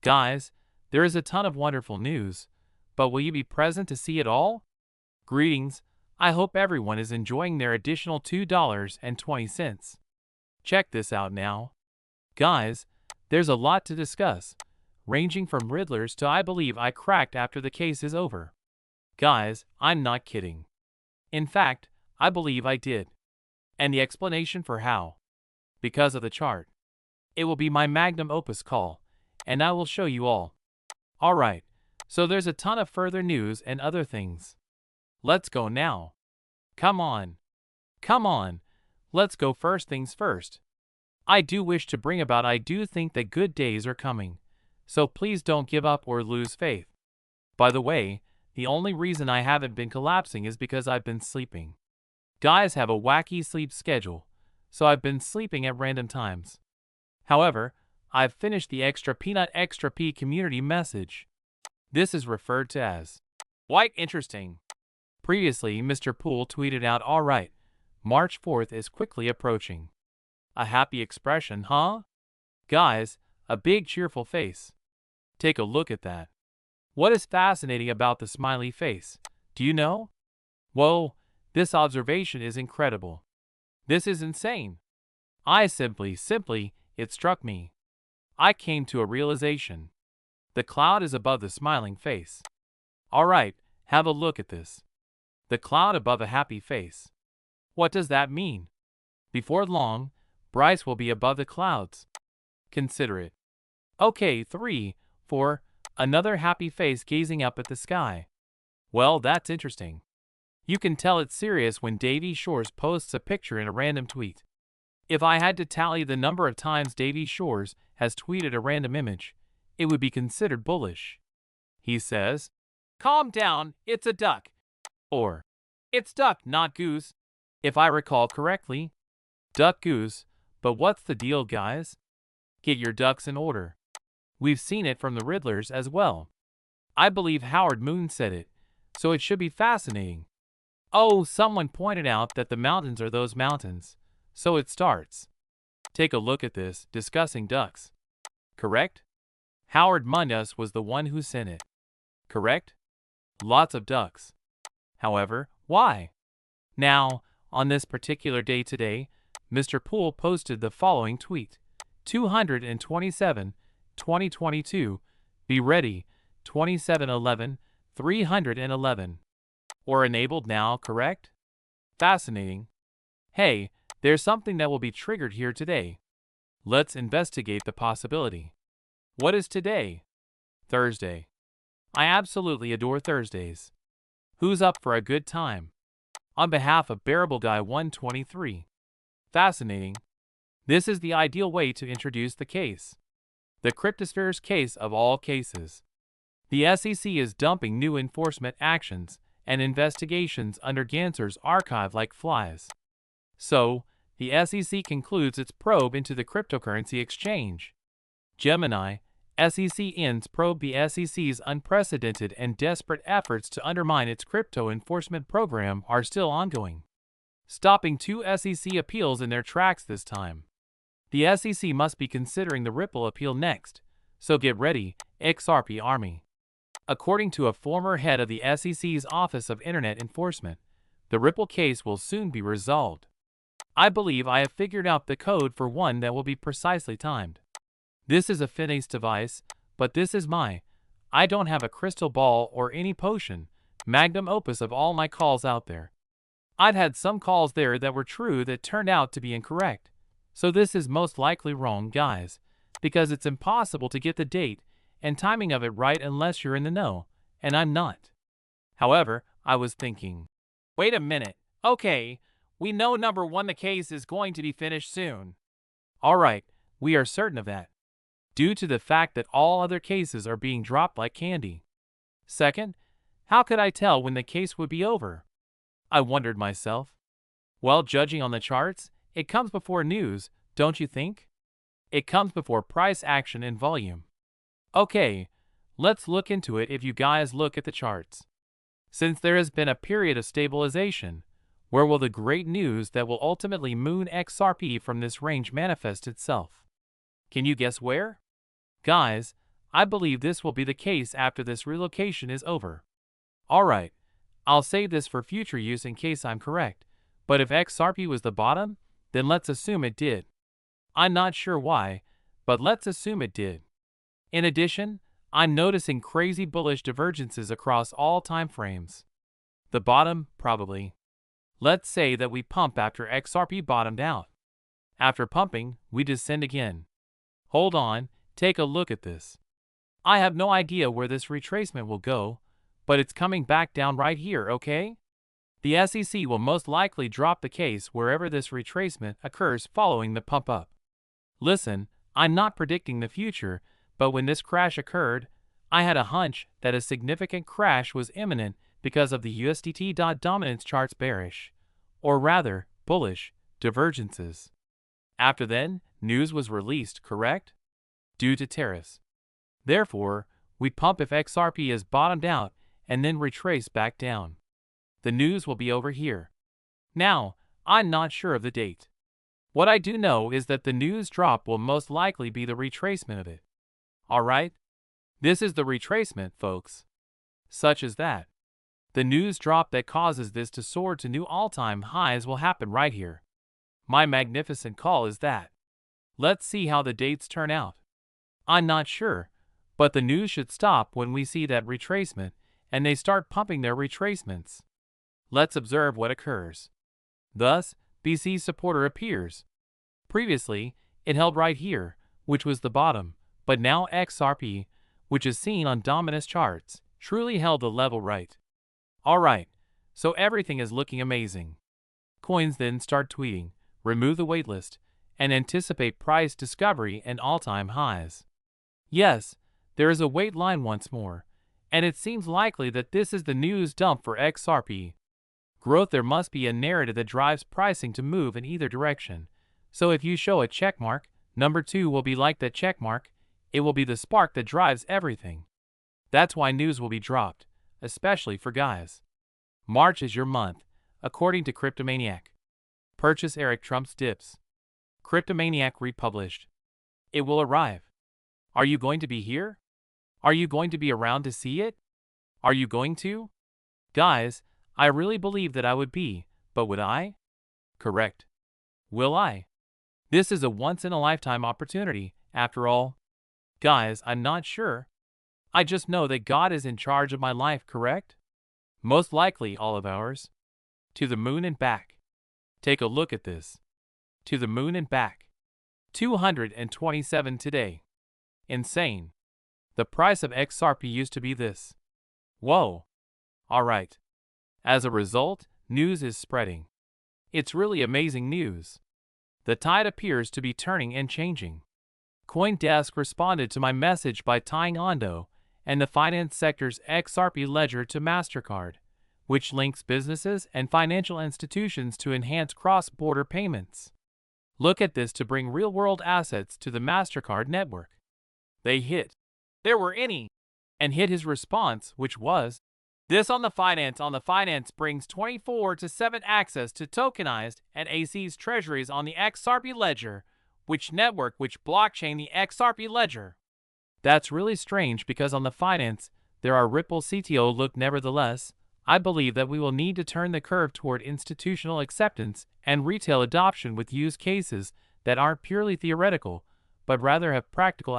Guys, there is a ton of wonderful news, but will you be present to see it all? Greetings, I hope everyone is enjoying their additional $2.20. Check this out now. Guys, there's a lot to discuss, ranging from riddlers to I believe I cracked after the case is over. Guys, I'm not kidding. In fact, I believe I did. And the explanation for how. Because of the chart. It will be my magnum opus call, and I will show you all. Alright, so there's a ton of further news and other things. Let's go now. Come on. Come on. Let's go first things first. I do wish to bring about I do think that good days are coming, so please don't give up or lose faith. By the way, the only reason I haven't been collapsing is because I've been sleeping. Guys have a wacky sleep schedule, so I've been sleeping at random times. However, I've finished the XRP community message. This is referred to as quite interesting. Previously, Mr. Poole tweeted out, "Alright, March 4th is quickly approaching." A happy expression, huh? Guys, a big cheerful face. Take a look at that. What is fascinating about the smiley face? Do you know? Whoa, this observation is incredible. This is insane. It struck me. I came to a realization. The cloud is above the smiling face. Alright, have a look at this. The cloud above a happy face. What does that mean? Before long, Bryce will be above the clouds. Consider it. Okay, 3, 4, another happy face gazing up at the sky. Well, that's interesting. You can tell it's serious when Davy Shores posts a picture in a random tweet. If I had to tally the number of times Davy Shores has tweeted a random image, it would be considered bullish. He says, "Calm down, it's a duck." Or, "It's duck, not goose." If I recall correctly, duck goose, but what's the deal, guys? Get your ducks in order. We've seen it from the riddlers as well. I believe Howard Moon said it, so it should be fascinating. Oh, someone pointed out that the mountains are those mountains. So it starts. Take a look at this, discussing ducks. Correct? Howard Mundas was the one who sent it. Correct? Lots of ducks. However, why? Now, on this particular day today, Mr. Poole posted the following tweet. 227, 2022, be ready, 2711, 311. Or enabled now, correct? Fascinating. Hey, there's something that will be triggered here today. Let's investigate the possibility. What is today? Thursday. I absolutely adore Thursdays. Who's up for a good time? On behalf of Bearable Guy 123. Fascinating. This is the ideal way to introduce the case. The cryptosphere's case of all cases. The SEC is dumping new enforcement actions and investigations under Ganser's archive like flies. So, the SEC concludes its probe into the cryptocurrency exchange. Gemini, SEC ends probe. The SEC's unprecedented and desperate efforts to undermine its crypto enforcement program are still ongoing, stopping 2 SEC appeals in their tracks this time. The SEC must be considering the Ripple appeal next, so get ready, XRP Army. According to a former head of the SEC's Office of Internet Enforcement, the Ripple case will soon be resolved. I believe I have figured out the code for one that will be precisely timed. This is a finesse device, but this is I don't have a crystal ball or any potion, magnum opus of all my calls out there. I've had some calls there that were true that turned out to be incorrect. So this is most likely wrong, guys, because it's impossible to get the date and timing of it right unless you're in the know, and I'm not. However, I was thinking, wait a minute, okay, we know number 1 the case is going to be finished soon. Alright, we are certain of that, due to the fact that all other cases are being dropped like candy. Second, how could I tell when the case would be over? I wondered myself. Well, judging on the charts, it comes before news, don't you think? It comes before price action and volume. Okay, let's look into it if you guys look at the charts. Since there has been a period of stabilization, where will the great news that will ultimately moon XRP from this range manifest itself? Can you guess where? Guys, I believe this will be the case after this relocation is over. Alright, I'll save this for future use in case I'm correct, but if XRP was the bottom, then let's assume it did. I'm not sure why, but let's assume it did. In addition, I'm noticing crazy bullish divergences across all time frames. The bottom, probably. Let's say that we pump after XRP bottomed out. After pumping, we descend again. Hold on, take a look at this. I have no idea where this retracement will go, but it's coming back down right here, okay? The SEC will most likely drop the case wherever this retracement occurs following the pump up. Listen, I'm not predicting the future, but when this crash occurred, I had a hunch that a significant crash was imminent because of the USDT dominance chart's bearish, or rather, bullish, divergences. After then, news was released, correct? Due to tariffs. Therefore, we pump if XRP is bottomed out and then retrace back down. The news will be over here. Now, I'm not sure of the date. What I do know is that the news drop will most likely be the retracement of it. Alright? This is the retracement, folks. Such as that. The news drop that causes this to soar to new all-time highs will happen right here. My magnificent call is that. Let's see how the dates turn out. I'm not sure, but the news should stop when we see that retracement and they start pumping their retracements. Let's observe what occurs. Thus, BC's supporter appears. Previously, it held right here, which was the bottom, but now XRP, which is seen on dominance charts, truly held the level right. Alright, so everything is looking amazing. Coins then start tweeting, remove the waitlist, and anticipate price discovery and all-time highs. Yes, there is a wait line once more, and it seems likely that this is the news dump for XRP. Growth. There must be a narrative that drives pricing to move in either direction. So if you show a checkmark, number 2 will be like that checkmark. It will be the spark that drives everything. That's why news will be dropped, especially for guys. March is your month, according to Cryptomaniac. Purchase Eric Trump's dips. Cryptomaniac republished. It will arrive. Are you going to be here? Are you going to be around to see it? Are you going to? Guys, I really believe that I would be, but would I? Correct. Will I? This is a once-in-a-lifetime opportunity, after all. Guys, I'm not sure. I just know that God is in charge of my life, correct? Most likely all of ours. To the moon and back. Take a look at this. To the moon and back. 227 today. Insane. The price of XRP used to be this. Whoa. Alright. As a result, news is spreading. It's really amazing news. The tide appears to be turning and changing. CoinDesk responded to my message by tying Ondo and the finance sector's XRP ledger to MasterCard, which links businesses and financial institutions to enhance cross-border payments. Look at this to bring real-world assets to the MasterCard network. They hit. There were any. And hit his response, which was, this on the finance brings 24/7 access to tokenized and AC's treasuries on the XRP ledger, which blockchain the XRP ledger. That's really strange because on the finance, there are Ripple CTO. Look, nevertheless, I believe that we will need to turn the curve toward institutional acceptance and retail adoption with use cases that aren't purely theoretical, but rather have practical